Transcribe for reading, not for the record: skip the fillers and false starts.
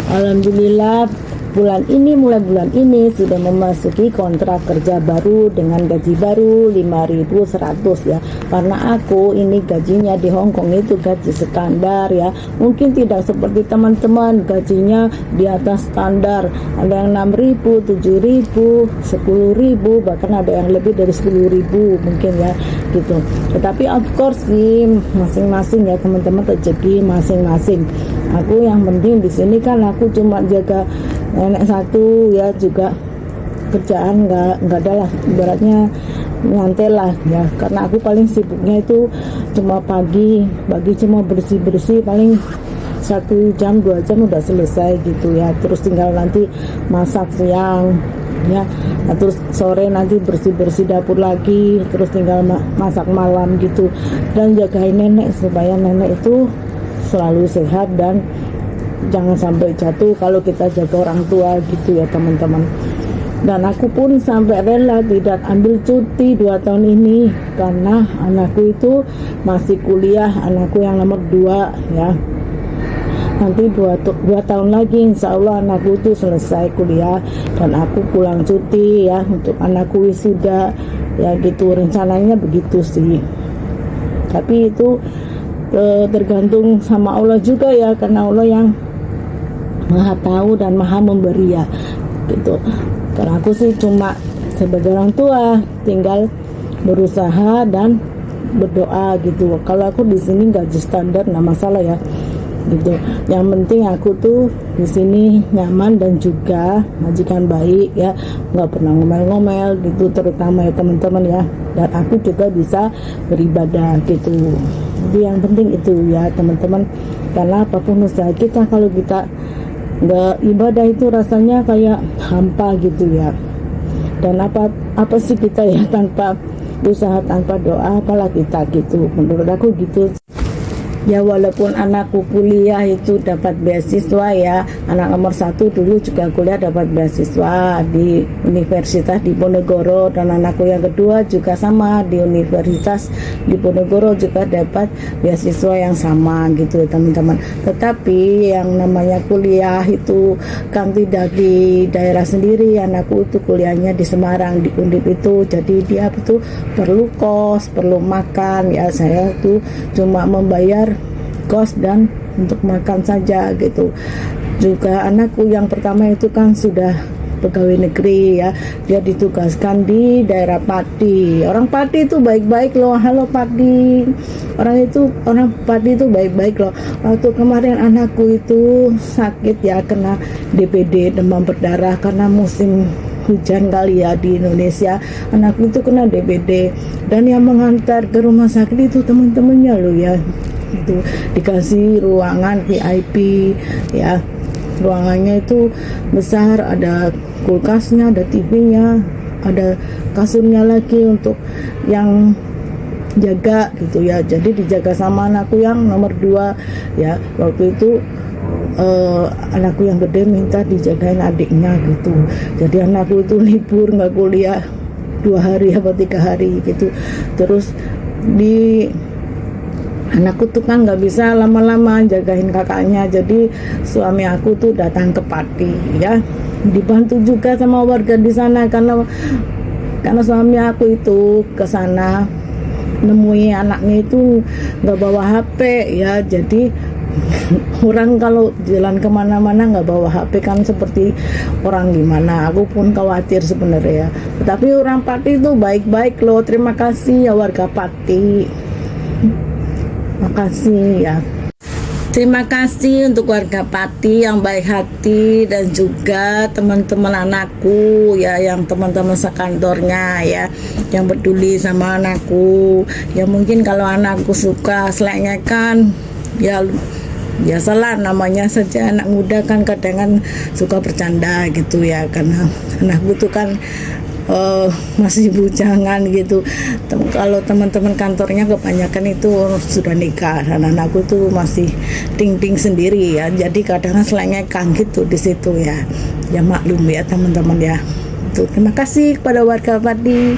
Alhamdulillah mulai bulan ini sudah memasuki kontrak kerja baru dengan gaji baru 5.100 ya, karena aku ini gajinya di Hong Kong itu gaji standar ya, mungkin tidak seperti teman-teman gajinya di atas standar, ada yang 6.000, 7.000, 10.000, bahkan ada yang lebih dari 10.000 mungkin ya gitu. Tetapi of course sih masing-masing ya teman-teman, rezeki masing-masing. Aku yang penting di sini kan aku cuma jaga nenek satu ya, juga kerjaan nggak ada lah, ibaratnya nyantai lah ya, karena aku paling sibuknya itu cuma pagi cuma bersih paling 1 jam 2 jam udah selesai gitu ya, terus tinggal nanti masak siang ya, nah, terus sore nanti bersih dapur lagi, terus tinggal masak malam gitu, dan jagain nenek supaya nenek itu selalu sehat dan jangan sampai jatuh kalau kita jaga orang tua gitu ya teman-teman. Dan aku pun sampai rela tidak ambil cuti 2 tahun ini karena anakku itu masih kuliah, anakku yang nomor 2 ya. Nanti 2 tahun lagi insya Allah anakku itu selesai kuliah dan aku pulang cuti ya untuk anakku wisuda ya gitu, rencananya begitu sih. Tapi itu tergantung sama Allah juga ya, karena Allah yang Maha tahu dan Maha memberi ya gitu. Karena aku sih cuma sebagai orang tua tinggal berusaha dan berdoa gitu. Kalau aku di sini gaji standar nggak masalah ya gitu. Yang penting aku tuh di sini nyaman dan juga majikan baik ya, nggak pernah ngomel-ngomel gitu, terutama ya teman-teman ya. Dan aku juga bisa beribadah gitu. Jadi yang penting itu ya teman-teman, karena apapun usaha kita kalau kita nggak ibadah itu rasanya kayak hampa gitu ya. Dan apa sih kita ya tanpa usaha, tanpa doa, apalah kita gitu, menurut aku gitu ya. Walaupun anakku kuliah itu dapat beasiswa ya, anak nomor 1 dulu juga kuliah dapat beasiswa di Universitas Diponegoro, dan anakku yang kedua juga sama di Universitas Diponegoro juga dapat beasiswa yang sama gitu teman-teman. Tetapi yang namanya kuliah itu kan tidak di daerah sendiri, anakku itu kuliahnya di Semarang di Undip itu, jadi dia itu perlu kos, perlu makan ya, saya tuh cuma membayar kos dan untuk makan saja gitu. Juga anakku yang pertama itu kan sudah pegawai negeri ya, dia ditugaskan di daerah Pati. Orang Pati itu baik-baik loh, halo Pati, orang Pati itu baik-baik loh. Waktu kemarin anakku itu sakit ya, kena DBD, demam berdarah, karena musim hujan kali ya di Indonesia, anakku itu kena DBD, dan yang mengantar ke rumah sakit itu teman-temannya loh ya, itu dikasih ruangan VIP ya, ruangannya itu besar, ada kulkasnya, ada TV-nya, ada kasurnya lagi untuk yang jaga gitu ya. Jadi dijaga sama anakku yang nomor 2 ya. Waktu itu anakku yang gede minta dijagain adiknya gitu, jadi anakku itu libur nggak kuliah 2 hari atau 3 hari gitu. Terus anakku tuh kan nggak bisa lama-lama jagain kakaknya, jadi suami aku tuh datang ke Pati ya, dibantu juga sama warga di sana, karena suami aku itu ke sana nemui anaknya itu nggak bawa HP ya, jadi orang kalau jalan kemana-mana nggak bawa HP kan seperti orang gimana. Aku pun khawatir sebenarnya ya. Tapi orang Pati itu baik-baik loh. Terima kasih ya warga Pati. Makasih ya. Terima kasih untuk warga Pati yang baik hati, dan juga teman-teman anakku ya, yang teman-teman sekantornya ya, yang peduli sama anakku. Ya mungkin kalau anakku suka selengekan ya biasalah, namanya saja anak muda kan kadang kan suka bercanda gitu ya, karena anakku tuh kan masih bujangan gitu. Kalau teman-teman kantornya kebanyakan itu sudah nikah, dan anakku tuh masih ting-ting sendiri ya, jadi kadang selengekan gitu di situ ya. Ya maklum ya teman-teman ya. Terima kasih kepada warga Pati.